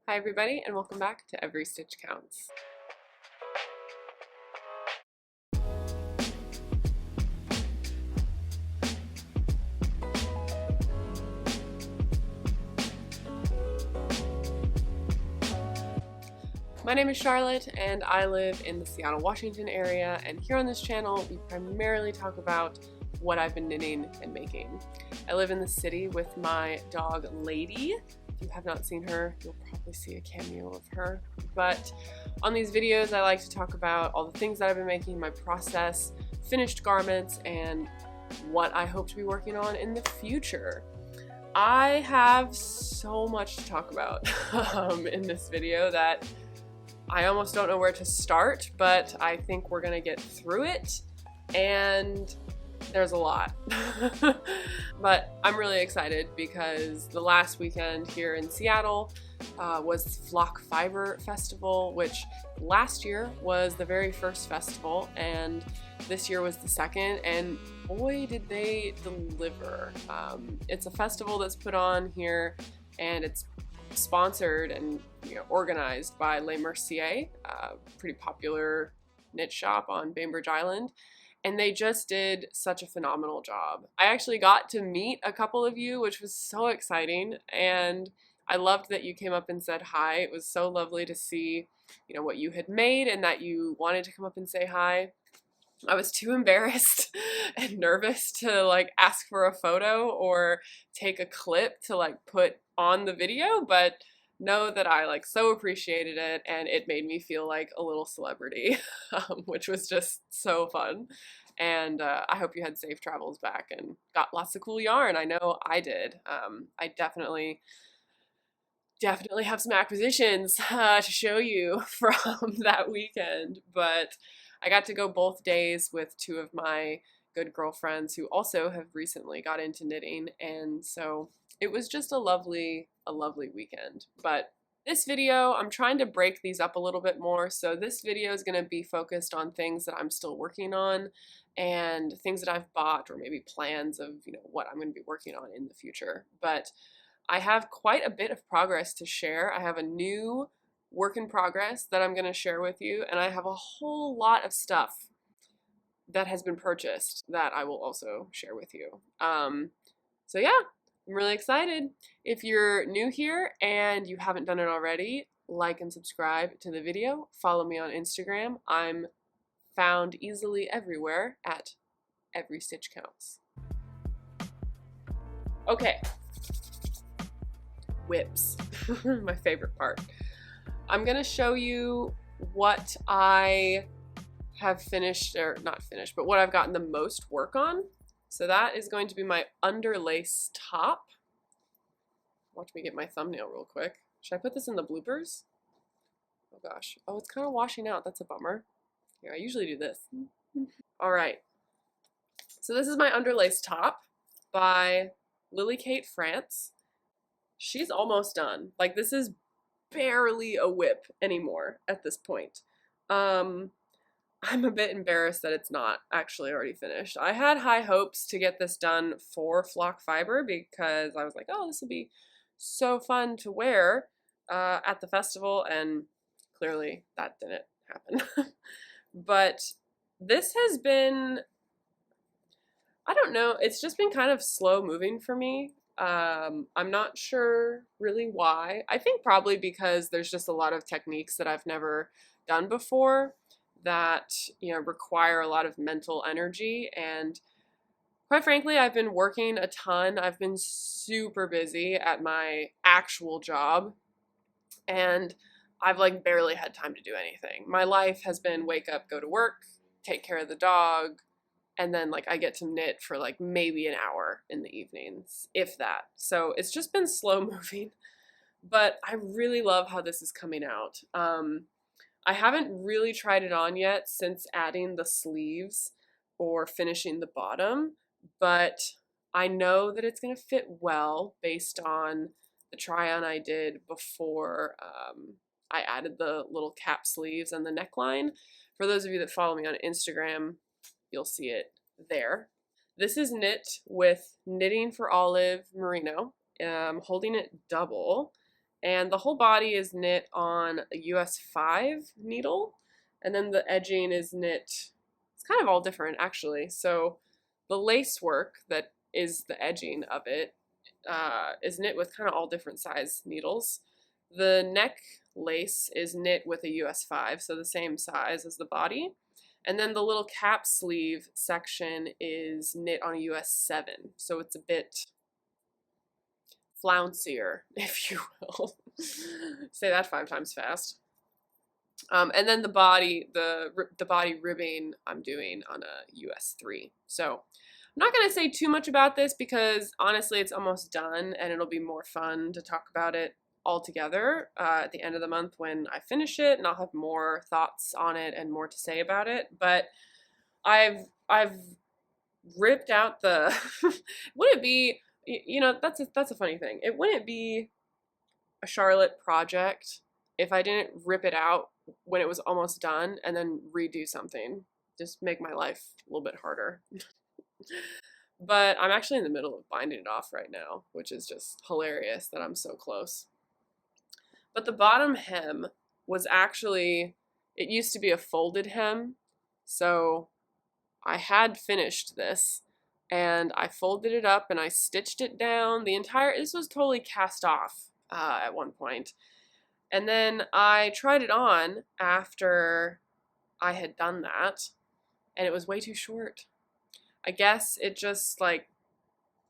Hi everybody, and welcome back to Every Stitch Counts. My name is Charlotte and I live in the Seattle, Washington area, and here on this channel we primarily talk about what I've been knitting and making. I live in the city with my dog Lady. If you have not seen her, you'll probably see a cameo of her. But on these videos I like to talk about all the things that I've been making, my process, finished garments, and what I hope to be working on in the future. I have so much to talk about in this video that I almost don't know where to start, but I think we're gonna get through it, and there's a lot. But I'm really excited because the last weekend here in Seattle was Flock Fiber Festival, which last year was the very first festival, and this year was the second, and boy did they deliver. It's a festival that's put on here, and it's sponsored and organized by Le Mercier, a pretty popular knit shop on Bainbridge Island, and they just did such a phenomenal job. I actually got to meet a couple of you, which was so exciting, and I loved that you came up and said hi. It was so lovely to see what you had made and that you wanted to come up and say hi. I was too embarrassed and nervous to ask for a photo or take a clip to put on the video, but know that I so appreciated it, and it made me feel like a little celebrity, which was just so fun. And I hope you had safe travels back and got lots of cool yarn. I know I did. I definitely have some acquisitions to show you from that weekend, but I got to go both days with two of my good girlfriends who also have recently got into knitting, and so it was just a lovely weekend. But this video, I'm trying to break these up a little bit more, so this video is going to be focused on things that I'm still working on and things that I've bought, or maybe plans of what I'm going to be working on in the future. But I have quite a bit of progress to share. I have a new work in progress that I'm going to share with you, and I have a whole lot of stuff that has been purchased that I will also share with you. So yeah, I'm really excited. If you're new here and you haven't done it already, like and subscribe to the video. Follow me on Instagram. I'm found easily everywhere at Every Stitch Counts. Okay. Whips. My favorite part. I'm gonna show you what I have finished, or not finished, but what I've gotten the most work on. So that is going to be my Underlace top. Watch me get my thumbnail real quick. Should I put this in the bloopers? Oh gosh. Oh, it's kind of washing out. That's a bummer. Here, I usually do this. All right. So this is my Underlace top by Lily Kate France. She's almost done. This is barely a whip anymore at this point. I'm a bit embarrassed that it's not actually already finished. I had high hopes to get this done for Flock Fiber because I was like, oh, this will be so fun to wear at the festival, and clearly that didn't happen. But this has been, I don't know, it's just been kind of slow moving for me. I'm not sure really why. I think probably because there's just a lot of techniques that I've never done before that require a lot of mental energy, and quite frankly I've been working a ton. I've been super busy at my actual job, and I've barely had time to do anything. My life has been wake up, go to work, take care of the dog, and then I get to knit for maybe an hour in the evenings, if that. So it's just been slow moving, but I really love how this is coming out. I haven't really tried it on yet since adding the sleeves or finishing the bottom, but I know that it's going to fit well based on the try-on I did before I added the little cap sleeves and the neckline. For those of you that follow me on Instagram, you'll see it there. This is knit with Knitting for Olive Merino. I'm holding it double, And the whole body is knit on a US 5 needle, and then the edging is knit, it's kind of all different actually. So the lace work that is the edging of it is knit with kind of all different size needles. The neck lace is knit with a US 5, so the same size as the body. And then the little cap sleeve section is knit on a US 7, so it's a bit flouncier, if you will. Say that 5 times fast. And then the body ribbing I'm doing on a US 3. So I'm not going to say too much about this because honestly it's almost done and it'll be more fun to talk about it all together at the end of the month when I finish it, and I'll have more thoughts on it and more to say about it. But I've ripped out the would it be, you know, that's a funny thing. It wouldn't be a Charlotte project if I didn't rip it out when it was almost done and then redo something. Just make my life a little bit harder. But I'm actually in the middle of binding it off right now, which is just hilarious that I'm so close. But the bottom hem was actually, it used to be a folded hem, so I had finished this and I folded it up and I stitched it down. This was totally cast off at one point. And then I tried it on after I had done that, and it was way too short. I guess it just, like,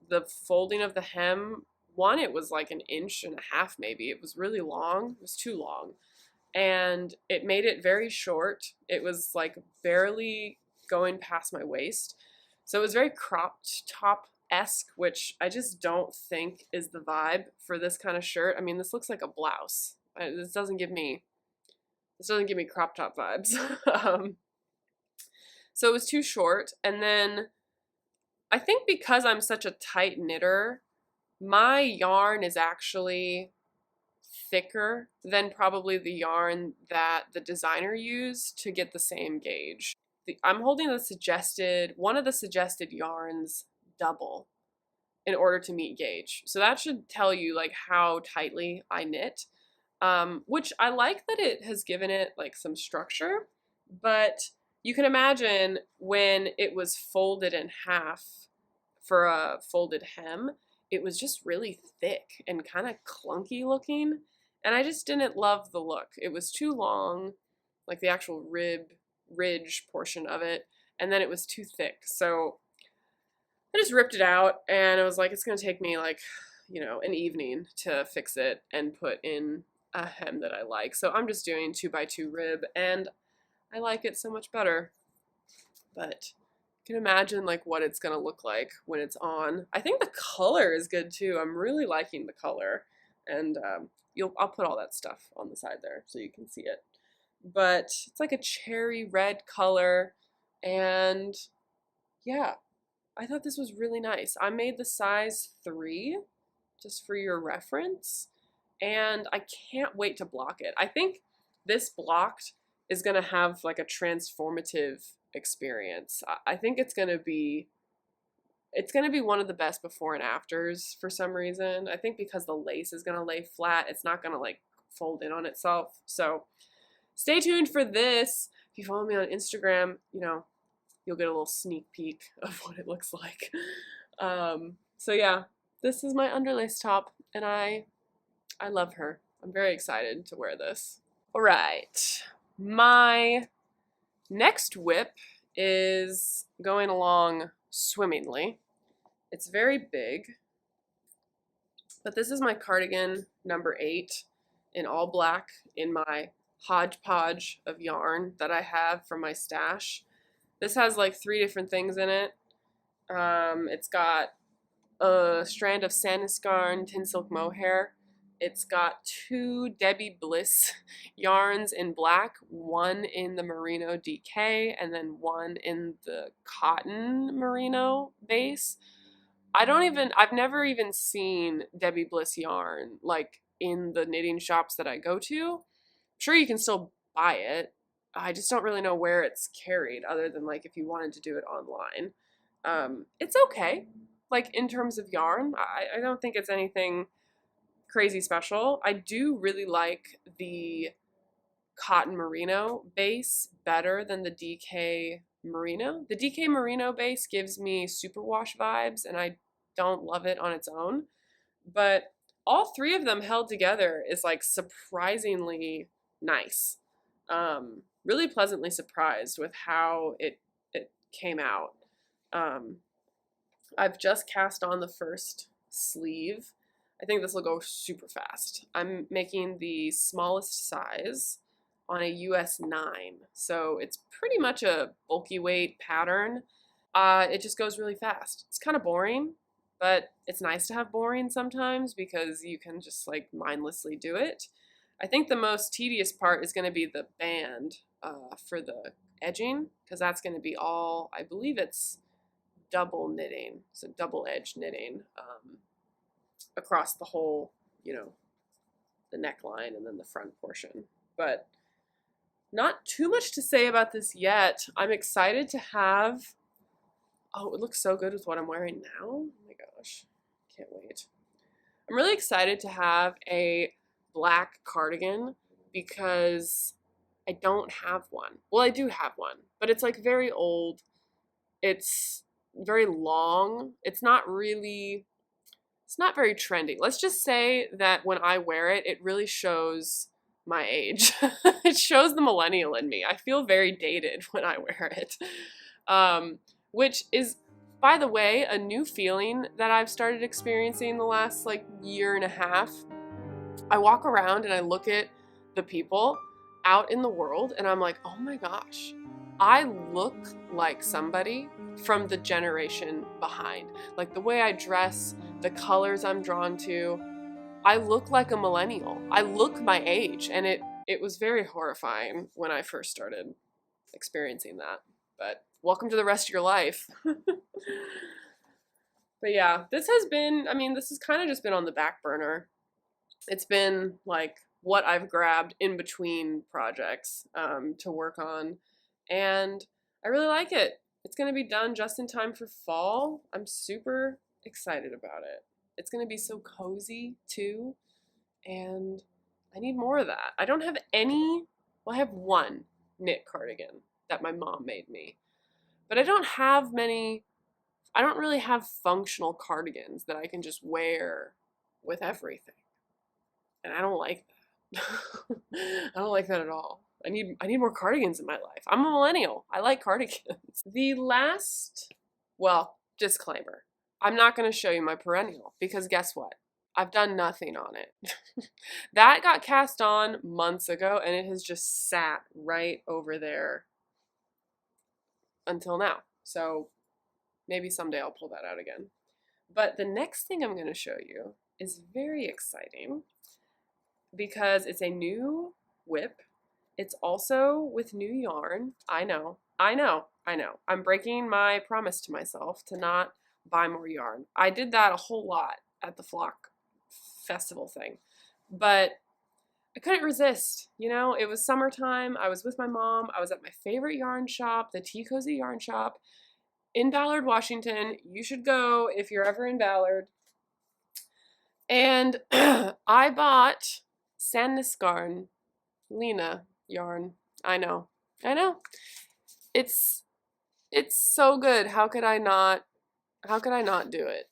the folding of the hem, one, it was like 1.5 inches maybe. It was really long. It was too long. And it made it very short. It was like barely going past my waist. So it was very cropped top-esque, which I just don't think is the vibe for this kind of shirt. I mean, this looks like a blouse. This doesn't give me crop top vibes. So it was too short. And then I think because I'm such a tight knitter, my yarn is actually thicker than probably the yarn that the designer used to get the same gauge. I'm holding one of the suggested yarns double in order to meet gauge. So that should tell you like how tightly I knit, which I like that it has given it like some structure, but you can imagine when it was folded in half for a folded hem, it was just really thick and kind of clunky looking, and I just didn't love the look. It was too long, like the actual ridge portion of it, and then it was too thick. So I just ripped it out, and I was like, it's gonna take me like, you know, an evening to fix it and put in a hem that I like. So I'm just doing 2x2 rib, and I like it so much better. But you can imagine like what it's gonna look like when it's on. I think the color is good too. I'm really liking the color, and I'll put all that stuff on the side there so you can see it. But it's like a cherry red color, and yeah, I thought this was really nice. I made the size 3 just for your reference, and I can't wait to block it. I think this blocked is gonna have like a transformative experience. I think it's gonna be one of the best before and afters for some reason. I think because the lace is gonna lay flat, it's not gonna like fold in on itself. So stay tuned for this. If you follow me on Instagram, you know, you'll get a little sneak peek of what it looks like. So yeah, this is my Underlace top, and I love her. I'm very excited to wear this. All right, my next whip is going along swimmingly. It's very big, but this is my cardigan number 8 in all black in my hodgepodge of yarn that I have from my stash. This has like 3 different things in it. It's got a strand of Sandisgarn Tin Silk Mohair. It's got 2 Debbie Bliss yarns in black, one in the Merino DK, and then one in the cotton Merino base. I've never even seen Debbie Bliss yarn like in the knitting shops that I go to. I'm sure you can still buy it. I just don't really know where it's carried other than like if you wanted to do it online. It's okay. Like in terms of yarn, I don't think it's anything crazy special. I do really like the cotton merino base better than the DK merino. The DK merino base gives me superwash vibes, and I don't love it on its own. But all three of them held together is like surprisingly nice. Really pleasantly surprised with how it came out. I've just cast on the first sleeve. I think this will go super fast. I'm making the smallest size on a US 9, so it's pretty much a bulky weight pattern. It just goes really fast. It's kind of boring, but it's nice to have boring sometimes because you can just like mindlessly do it. I think the most tedious part is going to be the band for the edging, because that's going to be all, I believe it's double knitting, so double edge knitting across the whole, you know, the neckline and then the front portion. But not too much to say about this yet. I'm excited to have, oh, it looks so good with what I'm wearing now. Oh my gosh, can't wait. I'm really excited to have a black cardigan because I don't have one. Well, I do have one, but it's like very old. It's very long. It's not very trendy. Let's just say that when I wear it, it really shows my age. It shows the millennial in me. I feel very dated when I wear it, which is, by the way, a new feeling that I've started experiencing the last like year and a half. I walk around and I look at the people out in the world and I'm like, oh my gosh, I look like somebody from the generation behind. Like the way I dress, the colors I'm drawn to, I look like a millennial. I look my age, and it was very horrifying when I first started experiencing that. But welcome to the rest of your life. But yeah, this has kind of just been on the back burner. It's been like what I've grabbed in between projects to work on, and I really like it. It's going to be done just in time for fall. I'm super excited about it. It's going to be so cozy too, and I need more of that. I don't have any, well, I have one knit cardigan that my mom made me, but I don't really have functional cardigans that I can just wear with everything. And I don't like that. I don't like that at all. I need more cardigans in my life. I'm a millennial. I like cardigans. The last, well, disclaimer. I'm not going to show you my perennial because guess what? I've done nothing on it. That got cast on months ago and it has just sat right over there until now. So maybe someday I'll pull that out again. But the next thing I'm going to show you is very exciting because it's a new whip. It's also with new yarn. I know. I'm breaking my promise to myself to not buy more yarn. I did that a whole lot at the Flock festival thing, but I couldn't resist. You know, it was summertime. I was with my mom. I was at my favorite yarn shop, the Tea Cozy Yarn Shop in Ballard, Washington. You should go if you're ever in Ballard. And I bought Sandnesgarn Lena yarn. I know. It's so good. How could I not do it?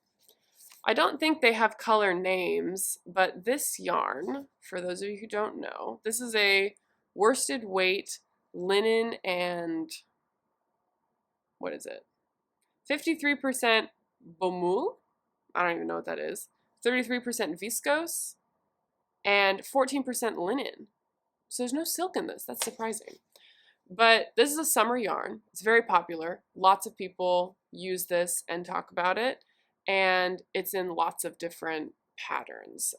I don't think they have color names, but this yarn, for those of you who don't know, this is a worsted weight linen and, what is it? 53% bomul. I don't even know what that is. 33% viscose and 14% linen. So there's no silk in this. That's surprising. But this is a summer yarn. It's very popular. Lots of people use this and talk about it. And it's in lots of different patterns.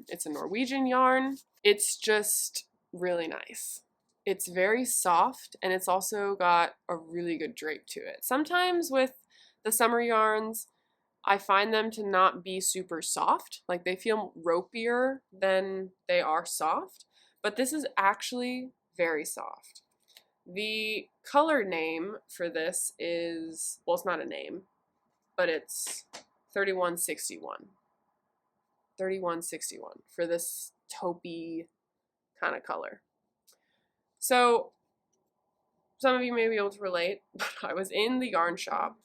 It's a Norwegian yarn. It's just really nice. It's very soft, and it's also got a really good drape to it. Sometimes with the summer yarns, I find them to not be super soft. Like they feel ropier than they are soft. But this is actually very soft. The color name for this is, well, it's not a name, but it's 3161. 3161 for this taupey kind of color. So some of you may be able to relate, but I was in the yarn shop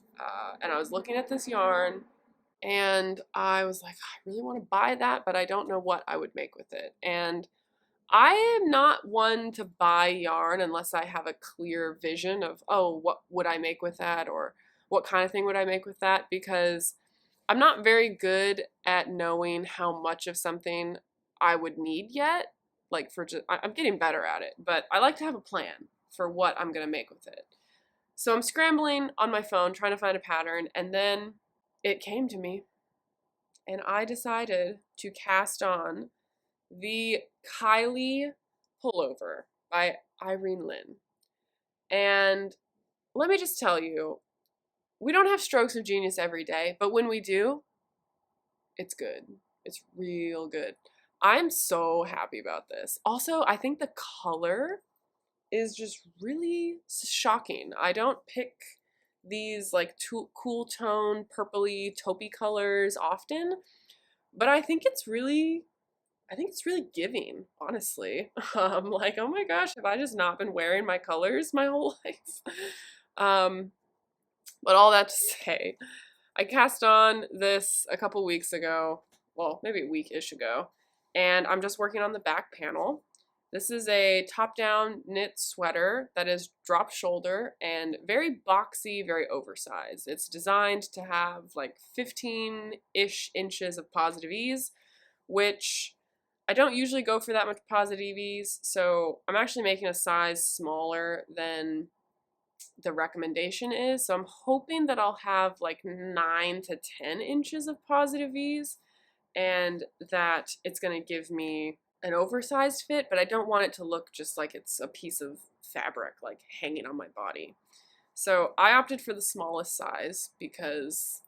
and I was looking at this yarn and I was like, I really want to buy that, but I don't know what I would make with it. And I am not one to buy yarn unless I have a clear vision of, oh, what would I make with that, or what kind of thing would I make with that, because I'm not very good at knowing how much of something I would need yet. Like I'm getting better at it, but I like to have a plan for what I'm going to make with it. So I'm scrambling on my phone trying to find a pattern, and then it came to me and I decided to cast on the Kylie Pullover by Irene Lynn. And let me just tell you, we don't have strokes of genius every day, but when we do, it's good. It's real good. I'm so happy about this. Also, I think the color is just really shocking. I don't pick these like cool tone, purpley, taupey colors often, but I think it's really giving, honestly. Like, oh my gosh, have I just not been wearing my colors my whole life? But all that to say, I cast on this a couple weeks ago, well, maybe a week-ish ago, and I'm just working on the back panel. This is a top-down knit sweater that is drop shoulder and very boxy, very oversized. It's designed to have like 15-ish inches of positive ease, which I don't usually go for that much positive ease, so I'm actually making a size smaller than the recommendation is. So I'm hoping that I'll have like 9 to 10 inches of positive ease, and that it's going to give me an oversized fit, but I don't want it to look just like it's a piece of fabric like hanging on my body. So I opted for the smallest size because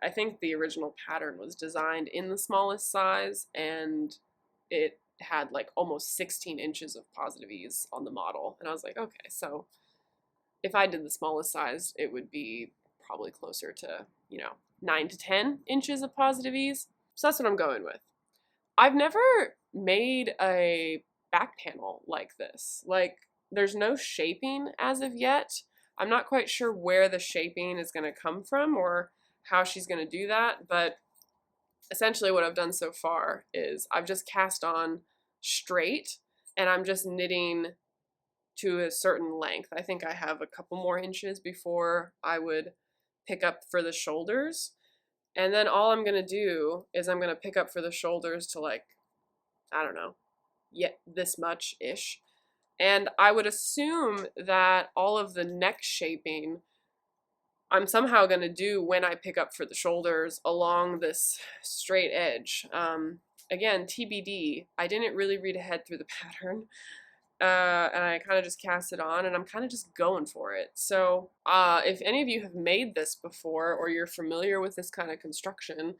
I think the original pattern was designed in the smallest size, and it had like almost 16 inches of positive ease on the model. And I was like, okay, so if I did the smallest size, it would be probably closer to, 9 to 10 inches of positive ease. So that's what I'm going with. I've never made a back panel like this. Like, there's no shaping as of yet. I'm not quite sure where the shaping is going to come from or how she's going to do that, but essentially what I've done so far is I've just cast on straight and I'm just knitting to a certain length. I think I have a couple more inches before I would pick up for the shoulders. And then all I'm going to do is I'm going to pick up for the shoulders to like, I don't know, this much-ish. And I would assume that all of the neck shaping I'm somehow going to do when I pick up for the shoulders along this straight edge. Again, TBD, I didn't really read ahead through the pattern. And I kind of just cast it on, and I'm kind of just going for it. So if any of you have made this before, or you're familiar with this kind of construction,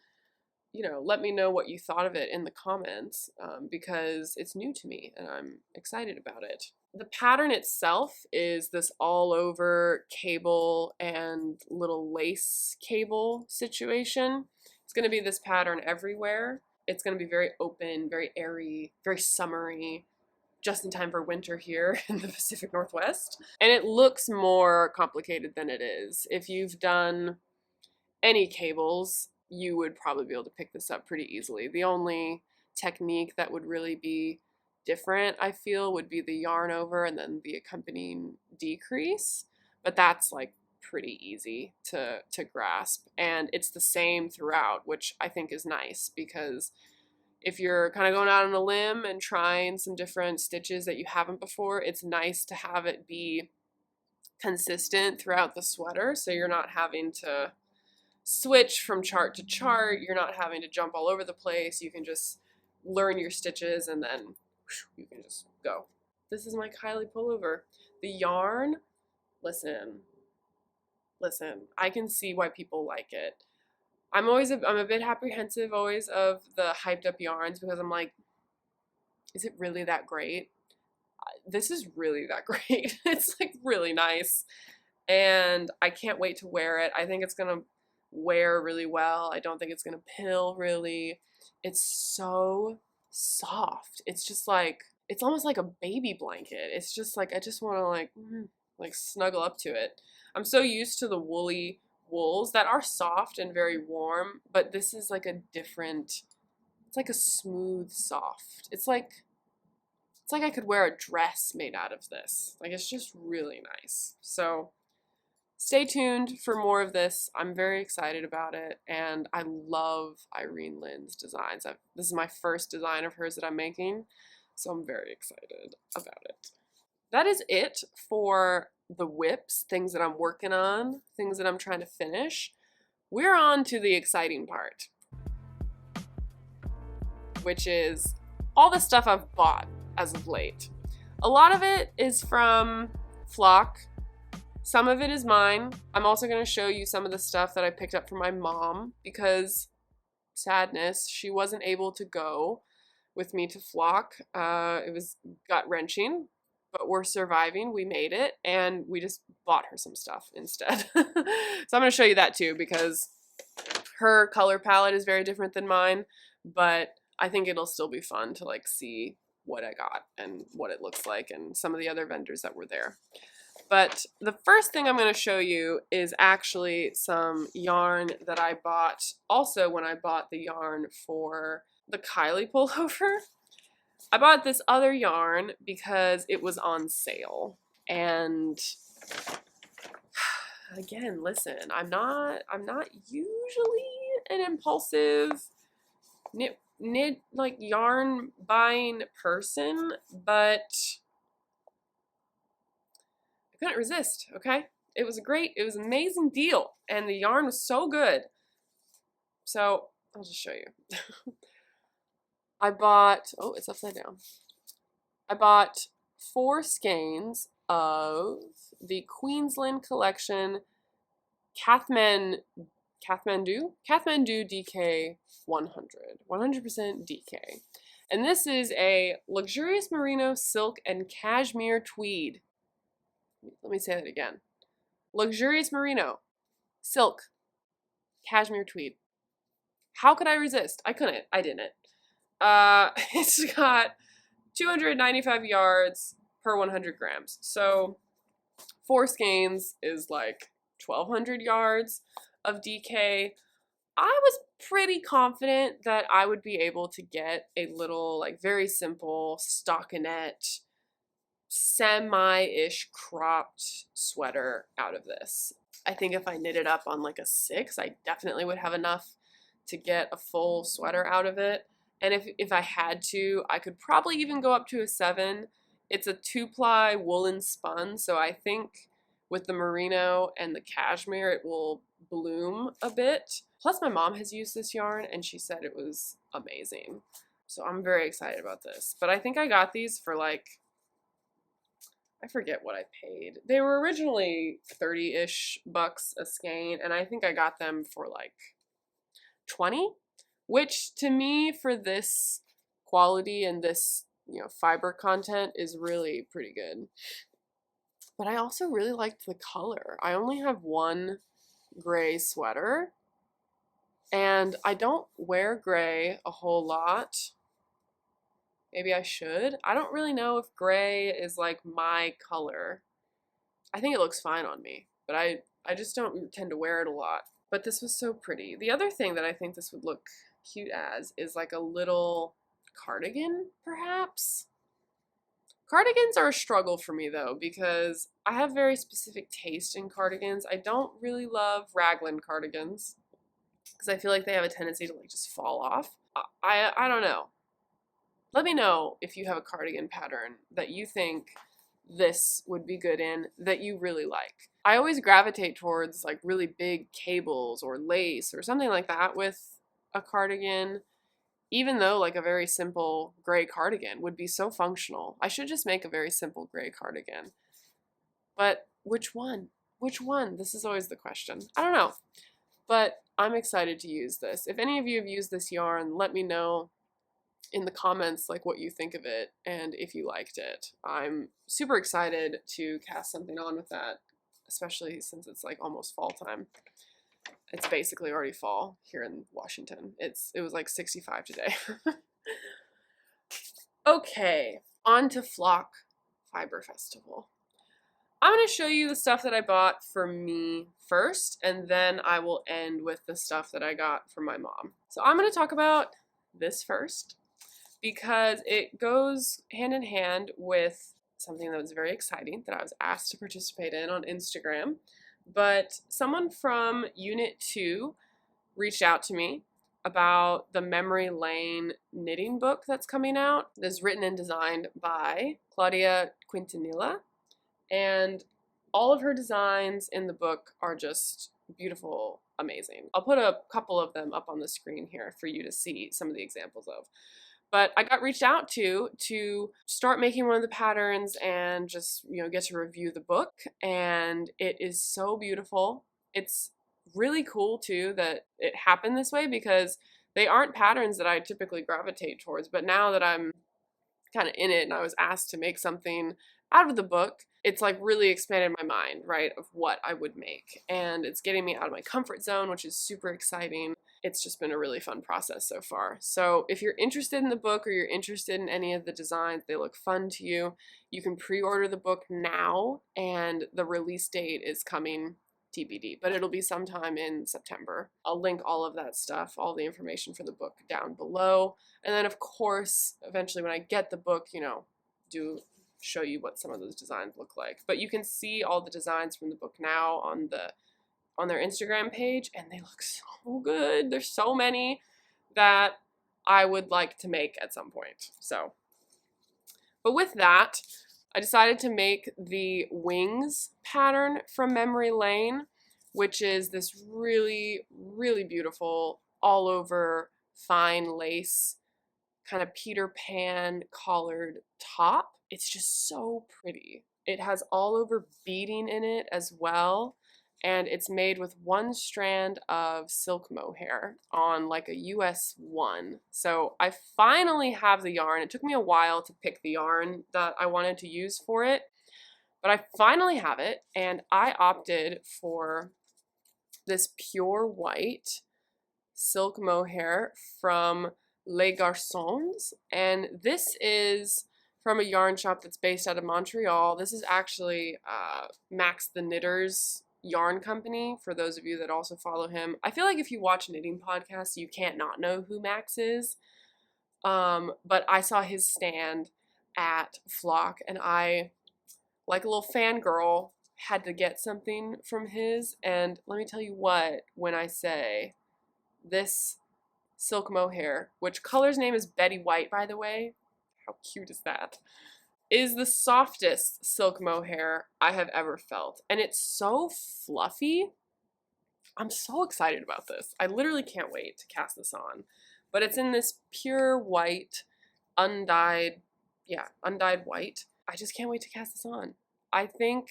let me know what you thought of it in the comments, because it's new to me and I'm excited about it. The pattern itself is this all over cable and little lace cable situation. It's going to be this pattern everywhere. It's going to be very open, very airy, very summery, just in time for winter here in the Pacific Northwest. And it looks more complicated than it is. If you've done any cables, you would probably be able to pick this up pretty easily. The only technique that would really be different, I feel, would be the yarn over and then the accompanying decrease. But that's like pretty easy to grasp. And it's the same throughout, which I think is nice, because if you're kind of going out on a limb and trying some different stitches that you haven't before, it's nice to have it be consistent throughout the sweater, so you're not having to switch from chart to chart, you're not having to jump all over the place, you can just learn your stitches and then you can just go. This is my Kylie Pullover. The yarn, listen, I can see why people like it. I'm a bit apprehensive always of the hyped up yarns, because I'm like, is it really that great? This is really that great. It's like really nice, and I can't wait to wear it. I think it's gonna wear really well. I don't think it's gonna pill really. It's so soft. It's just like, it's almost like a baby blanket. It's just like, I just want to like snuggle up to it. I'm so used to the woolly wools that are soft and very warm, but this is like a different, it's like a smooth soft. It's like I could wear a dress made out of this. Like, it's just really nice. So stay tuned for more of this. I'm very excited about it, and I love Irene Lynn's designs. This is my first design of hers that I'm making, so I'm very excited about it. That is it for the whips, things that I'm working on, things that I'm trying to finish. We're on to the exciting part, which is all the stuff I've bought as of late. A lot of it is from Flock. Some of it is mine. I'm also going to show you some of the stuff that I picked up from my mom because, sadness, she wasn't able to go with me to Flock. It was gut-wrenching, but we're surviving. We made it, and we just bought her some stuff instead. So I'm going to show you that too because her color palette is very different than mine, but I think it'll still be fun to like see what I got and what it looks like and some of the other vendors that were there. But the first thing I'm going to show you is actually some yarn that I bought also when I bought the yarn for the Kylie Pullover. I bought this other yarn because it was on sale. And again, listen, I'm not usually an impulsive knit like yarn buying person, but I couldn't resist, okay? It was an amazing deal, and the yarn was so good. So I'll just show you. I bought, oh, it's upside down. I bought 4 skeins of the Queensland collection Kathamandu DK 100% DK. And this is a luxurious merino silk and cashmere tweed. Let me say that again. Luxurious merino silk cashmere tweed. How could I resist? I couldn't. I didn't. It's got 295 yards per 100 grams. So 4 skeins is like 1,200 yards of DK. I was pretty confident that I would be able to get a little, like, very simple stockinette, semi-ish cropped sweater out of this. I think if I knit it up on like a 6, I definitely would have enough to get a full sweater out of it. And if I had to, I could probably even go up to a 7. It's a 2-ply woolen spun, so I think with the merino and the cashmere, it will bloom a bit. Plus, my mom has used this yarn, and she said it was amazing. So I'm very excited about this. But I think I got these for like, I forget what I paid. They were originally 30-ish bucks a skein, and I think I got them for like 20, which to me, for this quality and this, you know, fiber content is really pretty good. But I also really liked the color. I only have one gray sweater, and I don't wear gray a whole lot. Maybe I should. I don't really know if gray is like my color. I think it looks fine on me, but I just don't tend to wear it a lot. But this was so pretty. The other thing that I think this would look cute as is like a little cardigan, perhaps? Cardigans are a struggle for me though, because I have very specific taste in cardigans. I don't really love raglan cardigans because I feel like they have a tendency to like just fall off. I don't know. Let me know if you have a cardigan pattern that you think this would be good in, that you really like. I always gravitate towards like really big cables or lace or something like that with a cardigan, even though like a very simple gray cardigan would be so functional. I should just make a very simple gray cardigan. But which one? Which one? This is always the question. I don't know. But I'm excited to use this. If any of you have used this yarn, let me know in the comments like what you think of it and if you liked it. I'm super excited to cast something on with that, especially since it's like almost fall time. it's basically already fall here in Washington. It was like 65 today. Okay, on to Flock Fiber Festival. I'm going to show you the stuff that I bought for me first, and then I will end with the stuff that I got for my mom. So I'm going to talk about this first because it goes hand in hand with something that was very exciting that I was asked to participate in on Instagram. But someone from Unit 2 reached out to me about the Memory Lane knitting book that's coming out. It's written and designed by Claudia Quintanilla, and all of her designs in the book are just beautiful, amazing. I'll put a couple of them up on the screen here for you to see some of the examples of. But I got reached out to start making one of the patterns and just, you know, get to review the book. And it is so beautiful. It's really cool too that it happened this way because they aren't patterns that I typically gravitate towards. But now that I'm kind of in it and I was asked to make something out of the book, it's like really expanded my mind, right, of what I would make. And it's getting me out of my comfort zone, which is super exciting. It's just been a really fun process so far. So if you're interested in the book or you're interested in any of the designs, they look fun to you, you can pre-order the book now, and the release date is coming TBD, but it'll be sometime in September. I'll link all of that stuff, all the information for the book down below. And then of course, eventually when I get the book, you know, do show you what some of those designs look like. But you can see all the designs from the book now on their Instagram page, and they look so good. There's so many that I would like to make at some point. So, but with that, I decided to make the wings pattern from Memory Lane, which is this really, really beautiful all over fine lace kind of Peter Pan collared top. It's just so pretty. It has all over beading in it as well. And it's made with one strand of silk mohair on like a US 1. So I finally have the yarn. It took me a while to pick the yarn that I wanted to use for it, but I finally have it, and I opted for this pure white silk mohair from Les Garcons, and this is from a yarn shop that's based out of Montreal. This is actually Max the Knitter's yarn company, for those of you that also follow him. I feel like if you watch knitting podcasts, you can't not know who Max is. But I saw his stand at Flock, and I, like a little fangirl, had to get something from his. And let me tell you what, when I say this silk mohair, which color's name is Betty White, by the way, how cute is that? Is the softest silk mohair I have ever felt. And it's so fluffy. I'm so excited about this. I literally can't wait to cast this on. But it's in this pure white, undyed white. I just can't wait to cast this on. I think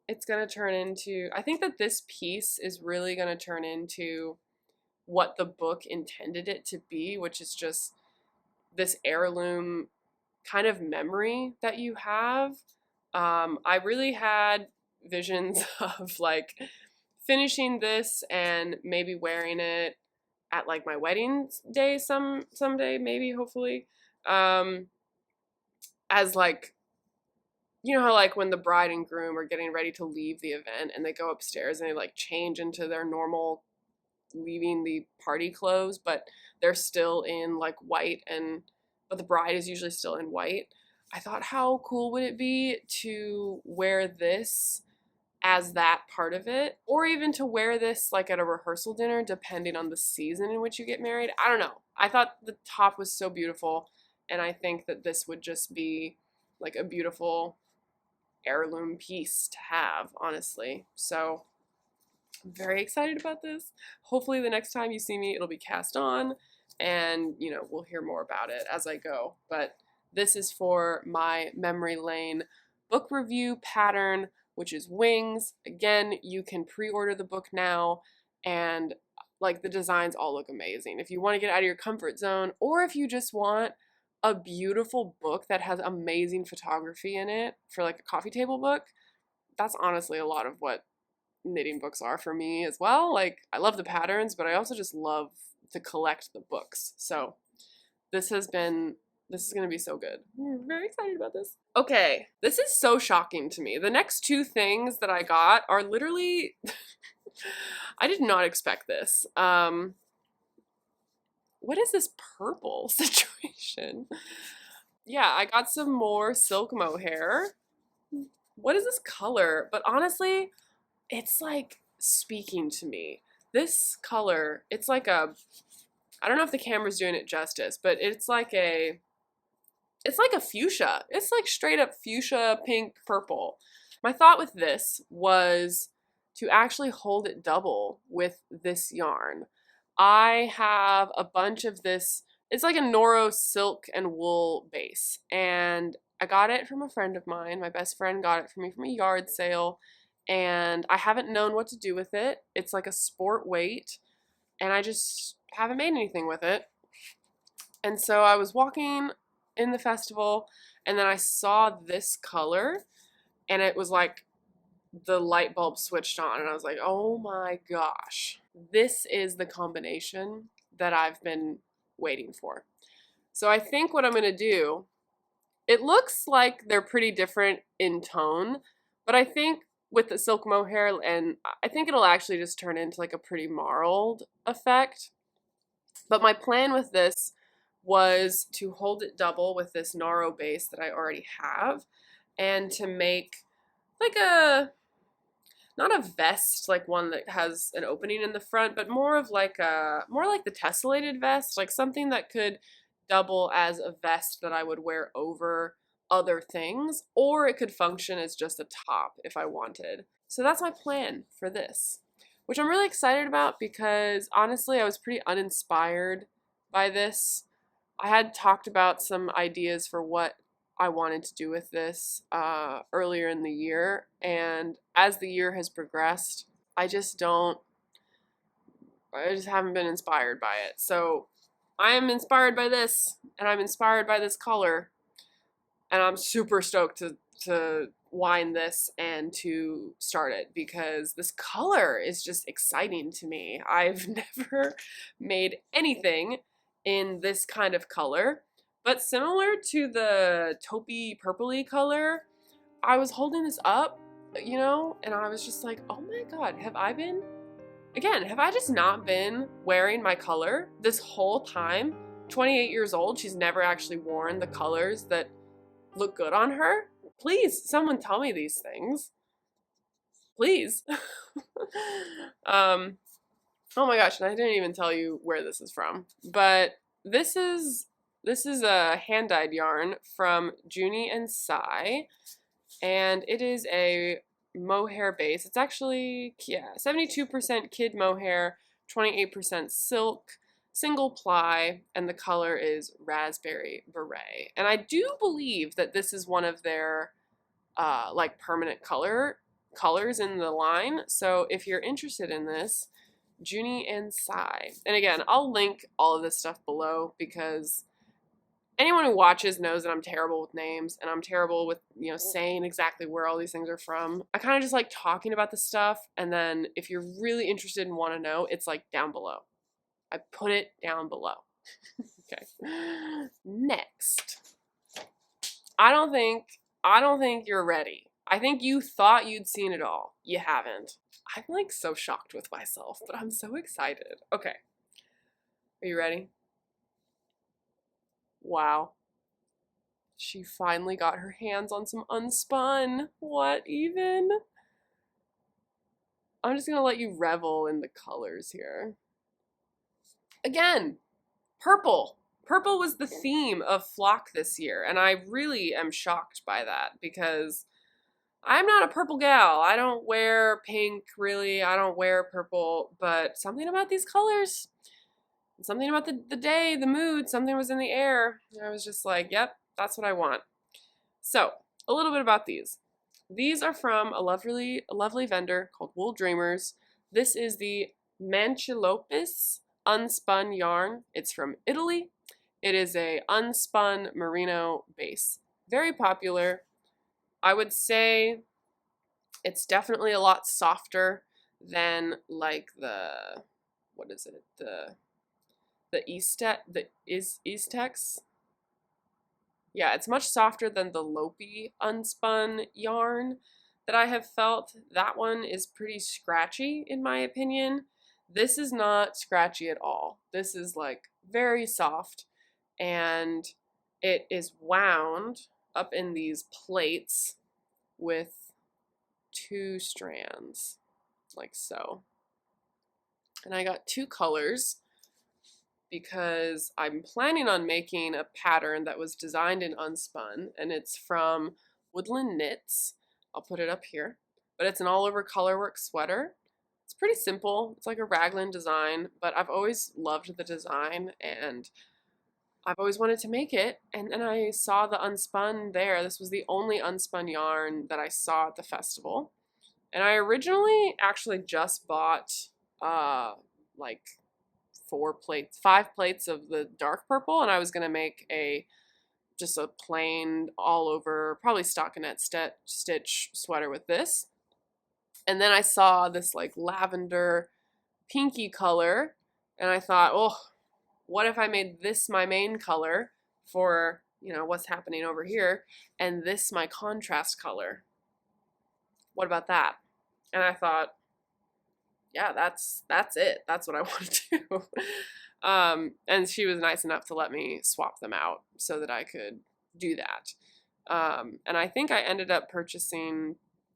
it's going to turn into, I think that this piece is really going to turn into what the book intended it to be, which is just this heirloom kind of memory that you have. I really had visions of like finishing this and maybe wearing it at like my wedding day someday, maybe, hopefully, as like, you know how like when the bride and groom are getting ready to leave the event and they go upstairs and they like change into their normal leaving the party clothes, but they're still in like white, but the bride is usually still in white. I thought, how cool would it be to wear this as that part of it, or even to wear this like at a rehearsal dinner, depending on the season in which you get married. I don't know. I thought the top was so beautiful, and I think that this would just be like a beautiful heirloom piece to have, honestly. So I'm very excited about this. Hopefully the next time you see me, it'll be cast on, and, you know, we'll hear more about it as I go. But this is for my Memory Lane book review pattern, which is wings. Again, you can pre-order the book now, and like the designs all look amazing. If you want to get out of your comfort zone, or if you just want a beautiful book that has amazing photography in it for like a coffee table book, that's honestly a lot of what knitting books are for me as well. Like, I love the patterns, but I also just love to collect the books. So this is going to be so good. I'm very excited about this. Okay, this is so shocking to me. The next two things that I got are literally, I did not expect this. What is this purple situation? Yeah, I got some more silk mohair. What is this color? But honestly, it's like speaking to me. This color, it's like a, I don't know if the camera's doing it justice, but it's like a fuchsia. It's like straight up fuchsia, pink, purple. My thought with this was to actually hold it double with this yarn. I have a bunch of this, it's like a Noro silk and wool base, and I got it from a friend of mine. My best friend got it for me from a yard sale, and I haven't known what to do with it. It's like a sport weight, and I just haven't made anything with it. And so I was walking in the festival, and then I saw this color, and it was like the light bulb switched on, and I was like, oh my gosh, this is the combination that I've been waiting for. So I think what I'm going to do, it looks like they're pretty different in tone, but I think with the silk mohair, and I think it'll actually just turn into like a pretty marled effect. But my plan with this was to hold it double with this Noro base that I already have, and to make like a, not a vest, like one that has an opening in the front, but more like the tessellated vest, like something that could double as a vest that I would wear over other things, or it could function as just a top if I wanted. So that's my plan for this, which I'm really excited about because honestly, I was pretty uninspired by this. I had talked about some ideas for what I wanted to do with this earlier in the year, and as the year has progressed, I just haven't been inspired by it. So I am inspired by this, and I'm inspired by this color, and I'm super stoked to wind this and to start it because this color is just exciting to me. I've never made anything in this kind of color, but similar to the taupey purpley color, I was holding this up, you know, and I was just like, oh my god, have I just not been wearing my color this whole time? 28 years old, she's never actually worn the colors that look good on her? Please, someone tell me these things. Please. Oh my gosh, and I didn't even tell you where this is from, but this is a hand-dyed yarn from Juni Si, and it is a mohair base. It's actually, yeah, 72% kid mohair, 28% silk, single ply, and the color is raspberry beret. And I do believe that this is one of their like permanent colors in the line. So if you're interested in this, Juni Si. And again, I'll link all of this stuff below because anyone who watches knows that I'm terrible with names and I'm terrible with, you know, saying exactly where all these things are from. I kind of just like talking about the stuff, and then if you're really interested and want to know, it's like down below. I put it down below. Okay. Next. I don't think you're ready. I think you thought you'd seen it all. You haven't. I'm like so shocked with myself, but I'm so excited. Okay. Are you ready? Wow. She finally got her hands on some unspun. What even? I'm just gonna let you revel in the colors here. Again, purple. Purple was the theme of Flock this year, and I really am shocked by that because I'm not a purple gal. I don't wear pink, really. I don't wear purple, but something about these colors, something about the day, the mood, something was in the air. I was just like, yep, that's what I want. So, a little bit about these. These are from a lovely vendor called Wool Dreamers. This is the Manchelopis Unspun yarn. It's from Italy. It is a unspun merino base. Very popular. I would say it's definitely a lot softer than like what is it? The E16. Yeah, it's much softer than the Lopi Unspun yarn that I have felt. That one is pretty scratchy in my opinion. This is not scratchy at all. This is like very soft, and it is wound up in these plates with 2 strands, like so. And I got 2 colors because I'm planning on making a pattern that was designed in Unspun, and it's from Woodland Knits. I'll put it up here, but it's an all-over colorwork sweater. It's pretty simple. It's like a raglan design, but I've always loved the design, and I've always wanted to make it. And then I saw the Unspun there. This was the only Unspun yarn that I saw at the festival. And I originally actually just bought like 5 plates of the dark purple, and I was gonna make just a plain all over, probably stockinette stitch sweater with this. And then I saw this like lavender pinky color, and I thought, oh, what if I made this my main color for, you know, what's happening over here, and this my contrast color? What about that? And I thought, yeah, that's it. That's what I want to do. And she was nice enough to let me swap them out so that I could do that. And I think I ended up purchasing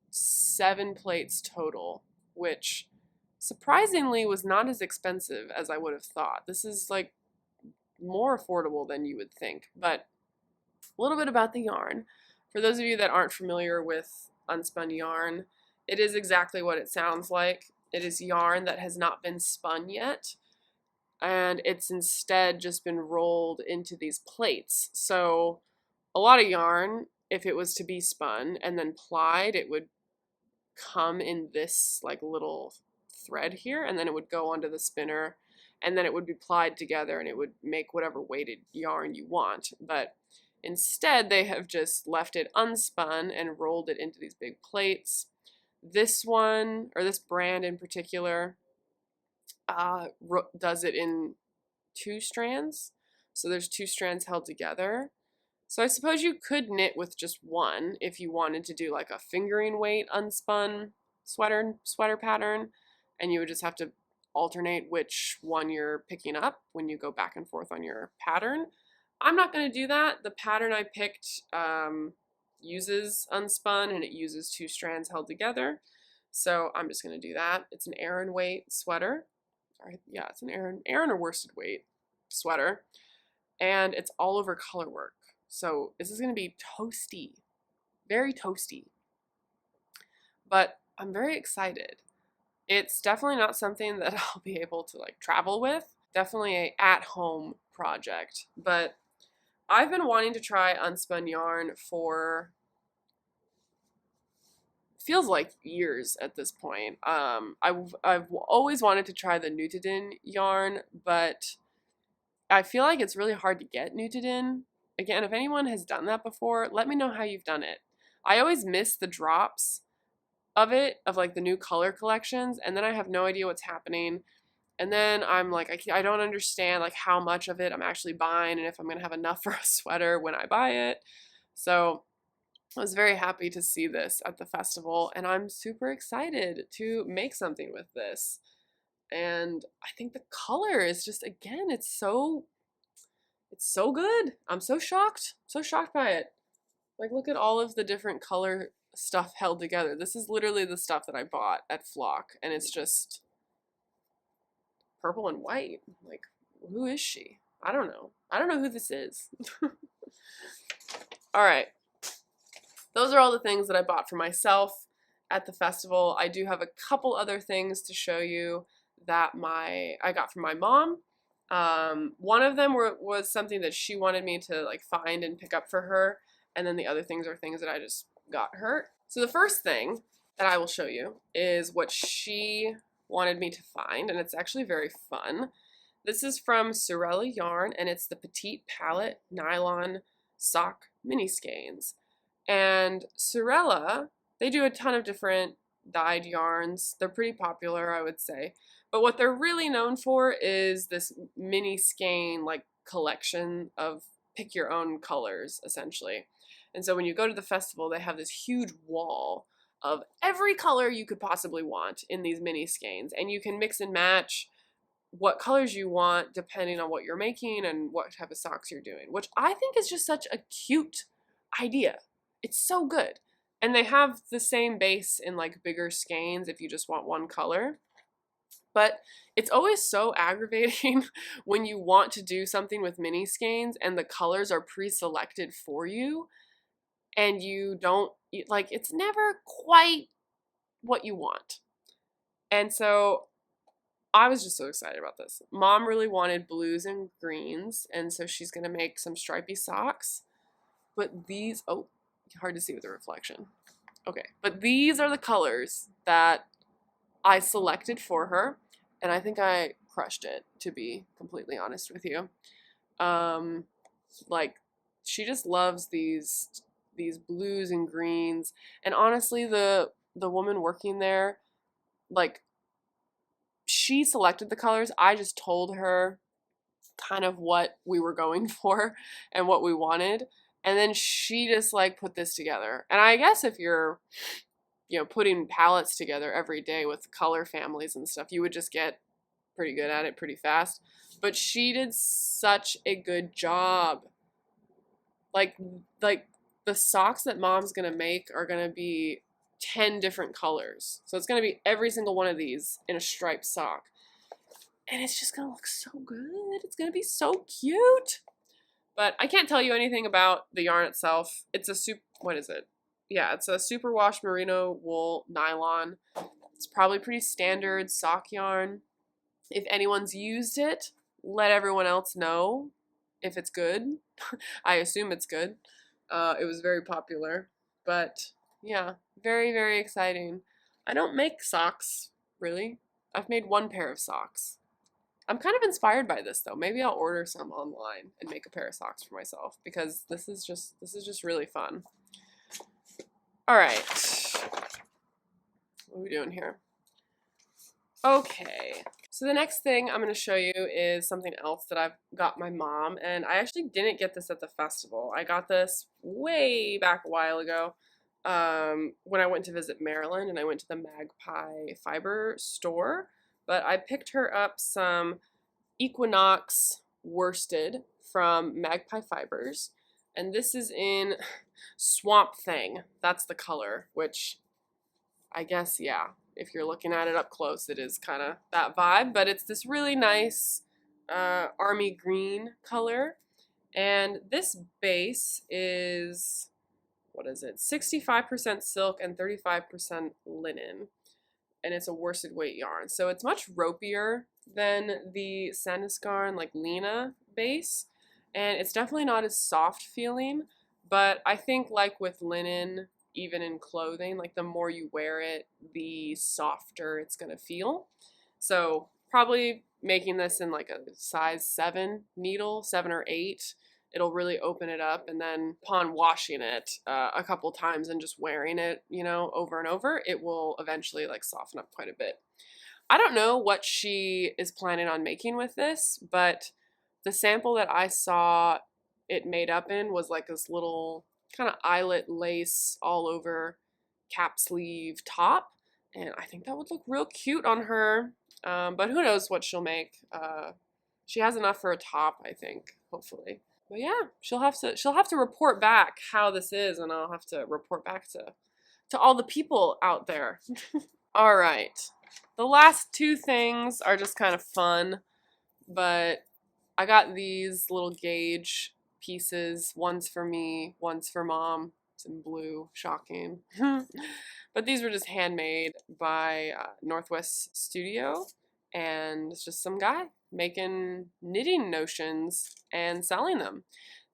7 plates total, which surprisingly was not as expensive as I would have thought. This is like more affordable than you would think. But a little bit about the yarn. For those of you that aren't familiar with unspun yarn, it is exactly what it sounds like. It is yarn that has not been spun yet, and it's instead just been rolled into these plates. So a lot of yarn, if it was to be spun and then plied, it would come in this like little thread here, and then it would go onto the spinner, and then it would be plied together, and it would make whatever weighted yarn you want. But instead, they have just left it unspun and rolled it into these big plates. This one, or this brand in particular, does it in 2 strands. So there's 2 strands held together. So I suppose you could knit with just one if you wanted to do like a fingering weight unspun sweater pattern, and you would just have to alternate which one you're picking up when you go back and forth on your pattern. I'm not going to do that. The pattern I picked uses unspun, and it uses 2 strands held together. So I'm just going to do that. It's an Aran weight sweater. Yeah, it's an Aran or worsted weight sweater. And it's all over color work. So this is going to be toasty, very toasty. But I'm very excited. It's definitely not something that I'll be able to like travel with. Definitely a at-home project. But I've been wanting to try unspun yarn for, feels like years at this point. I've always wanted to try the Nutidin yarn, but I feel like it's really hard to get Nutidin. Again, if anyone has done that before, let me know how you've done it. I always miss the drops of it, of like the new color collections, and then I have no idea what's happening. And then I'm like, I don't understand like how much of it I'm actually buying and if I'm going to have enough for a sweater when I buy it. So I was very happy to see this at the festival, and I'm super excited to make something with this. And I think the color is just, again, it's so good. I'm so shocked by it. Like, look at all of the different color stuff held together. This is literally the stuff that I bought at Flock, and it's just purple and white. Like, who is she? I don't know. I don't know who this is. All right. Those are all the things that I bought for myself at the festival. I do have a couple other things to show you that I got from my mom. One of them was something that she wanted me to like find and pick up for her, and then the other things are things that I just got her. So the first thing that I will show you is what she wanted me to find, and it's actually very fun. This is from Sorella Yarn, and it's the Petite Palette Nylon Sock Mini Skeins. And Sorella, they do a ton of different dyed yarns. They're pretty popular, I would say. But what they're really known for is this mini skein like collection of pick your own colors, essentially. And so when you go to the festival, they have this huge wall of every color you could possibly want in these mini skeins, and you can mix and match what colors you want depending on what you're making and what type of socks you're doing, which I think is just such a cute idea. It's so good. And they have the same base in like bigger skeins if you just want one color. But it's always so aggravating when you want to do something with mini skeins and the colors are pre-selected for you and you don't, like, it's never quite what you want. And so I was just so excited about this. Mom really wanted blues and greens, and so she's going to make some stripy socks. But these, oh, hard to see with the reflection. Okay, but these are the colors that I selected for her, and I think I crushed it, to be completely honest with you. Like, she just loves these blues and greens, and honestly, the woman working there, like, she selected the colors. I just told her kind of what we were going for and what we wanted, and then she just like put this together. And I guess if you're, you know, putting palettes together every day with color families and stuff, you would just get pretty good at it pretty fast. But she did such a good job. Like the socks that Mom's gonna make are gonna be 10 different colors. So it's gonna be every single one of these in a striped sock. And it's just gonna look so good. It's gonna be so cute. But I can't tell you anything about the yarn itself. It's a what is it? Yeah, it's a superwash merino wool nylon. It's probably pretty standard sock yarn. If anyone's used it, let everyone else know if it's good. I assume it's good. It was very popular. But yeah, very, very exciting. I don't make socks, really. I've made one pair of socks. I'm kind of inspired by this though. Maybe I'll order some online and make a pair of socks for myself because this is just really fun. All right. What are we doing here? Okay. So the next thing I'm going to show you is something else that I've got my mom, and I actually didn't get this at the festival. I got this way back a while ago when I went to visit Maryland, and I went to the Magpie Fiber store. But I picked her up some Equinox worsted from Magpie Fibers, and this is in Swamp Thing. That's the color, which I guess, yeah, if you're looking at it up close, it is kind of that vibe, but it's this really nice army green color. And this base is, what is it, 65% silk and 35% linen. And it's a worsted weight yarn. So it's much ropier than the Sandisgarn, like Lena base. And it's definitely not as soft feeling, but I think like with linen, even in clothing, like the more you wear it, the softer it's gonna feel. So probably making this in like a size 7 needle, 7 or 8, it'll really open it up. And then upon washing it a couple times and just wearing it, you know, over and over, it will eventually like soften up quite a bit. I don't know what she is planning on making with this, but the sample that I saw it made up in was like this little kind of eyelet lace all over cap sleeve top, and I think that would look real cute on her, but who knows what she'll make. She has enough for a top, I think, hopefully. But yeah, she'll have to report back how this is, and I'll have to report back to all the people out there. All right, the last two things are just kind of fun, but I got these little gauge pieces. One's for me, one's for Mom. It's in blue, shocking. But these were just handmade by Northwest Studio, and it's just some guy making knitting notions and selling them.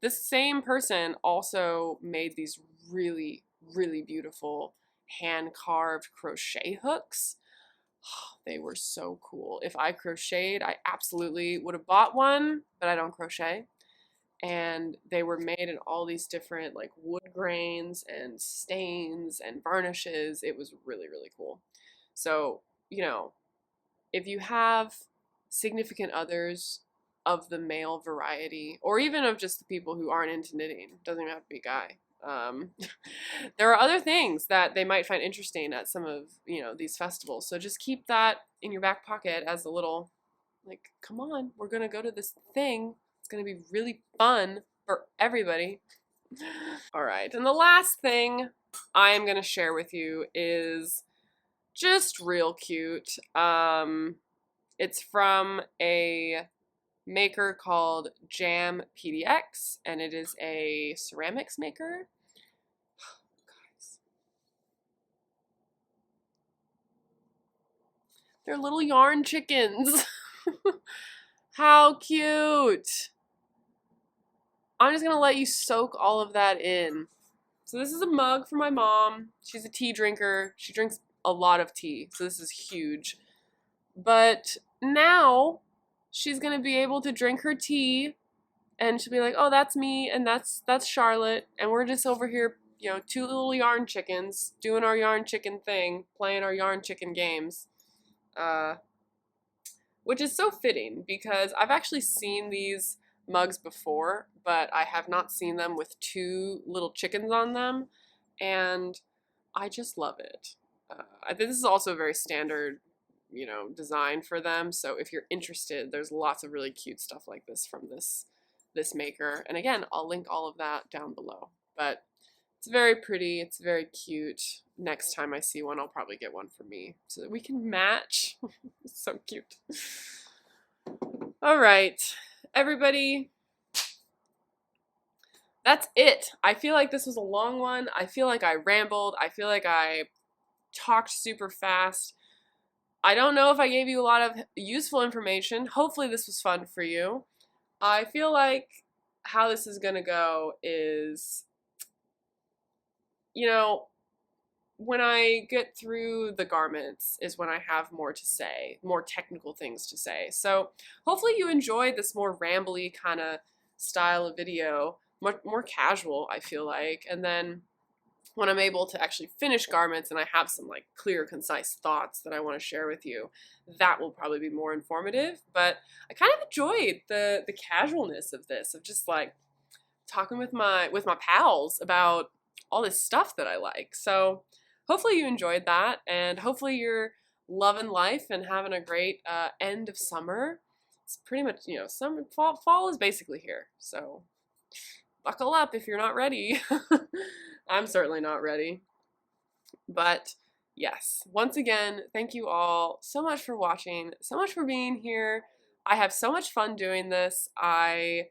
This same person also made these really, really beautiful hand-carved crochet hooks. They were so cool. If I crocheted, I absolutely would have bought one, but I don't crochet. and they were made in all these different like wood grains and stains and varnishes. It was really, really cool. So, you know, if you have significant others of the male variety, or even of just the people who aren't into knitting, doesn't even have to be a guy. There are other things that they might find interesting at some of, you know, these festivals. So just keep that in your back pocket as a little, like, come on, we're gonna go to this thing. It's gonna be really fun for everybody. All right, and the last thing I am gonna share with you is just real cute. It's from a maker called Jam PDX, and it is a ceramics maker. Guys, they're little yarn chickens. How cute! I'm just gonna let you soak all of that in. So this is a mug for my mom. She's a tea drinker. She drinks a lot of tea, so this is huge. But now she's gonna be able to drink her tea, and she'll be like, oh, that's me, and that's Charlotte, and we're just over here, you know, two little yarn chickens doing our yarn chicken thing, playing our yarn chicken games, which is so fitting because I've actually seen these mugs before, but I have not seen them with two little chickens on them, and I just love it. I think this is also a very standard, you know, design for them. So if you're interested, there's lots of really cute stuff like this from this maker. And again, I'll link all of that down below. But it's very pretty. It's very cute. Next time I see one, I'll probably get one for me so that we can match. It's so cute. All right, everybody. That's it. I feel like this was a long one. I feel like I rambled. I feel like I talked super fast. I don't know if I gave you a lot of useful information. Hopefully this was fun for you. I feel like how this is gonna go is, you know, when I get through the garments is when I have more to say, more technical things to say. So hopefully you enjoyed this more rambly kind of style of video, much more casual, I feel like. And then when I'm able to actually finish garments and I have some like clear, concise thoughts that I want to share with you, that will probably be more informative. But I kind of enjoyed the casualness of this, of just like talking with my pals about all this stuff that I like. So hopefully you enjoyed that, and hopefully you're loving life and having a great end of summer. It's pretty much, you know, fall is basically here. So buckle up if you're not ready. I'm certainly not ready. But yes, once again, thank you all so much for watching, so much for being here. I have so much fun doing this. I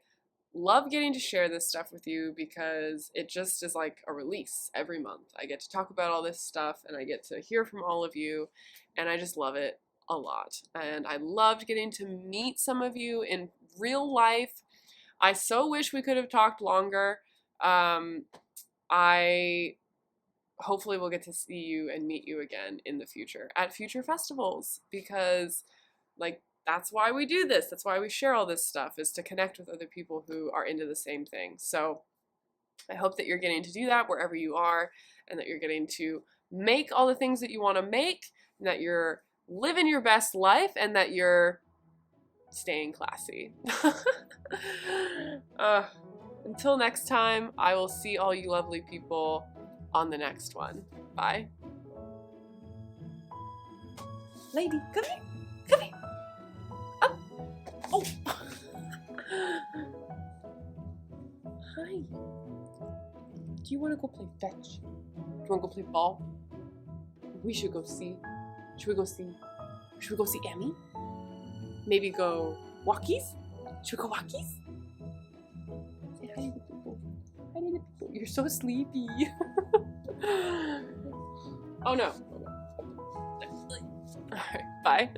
love getting to share this stuff with you because it just is like a release every month. I get to talk about all this stuff and I get to hear from all of you, and I just love it a lot. And I loved getting to meet some of you in real life. I so wish we could have talked longer. I hopefully will get to see you and meet you again in the future at future festivals, because like that's why we do this. That's why we share all this stuff, is to connect with other people who are into the same thing. So I hope that you're getting to do that wherever you are, and that you're getting to make all the things that you want to make, and that you're living your best life, and that you're staying classy. Until next time, I will see all you lovely people on the next one. Bye. Lady, come here. Come here. Up. Oh. Hi. Do you want to go play fetch? Do you want to go play ball? We should go see. Should we go see? Should we go see Emmy? Maybe go walkies? Should we go walkies? Say hi to the people. Hi to the people. You're so sleepy. Oh no. Alright, bye.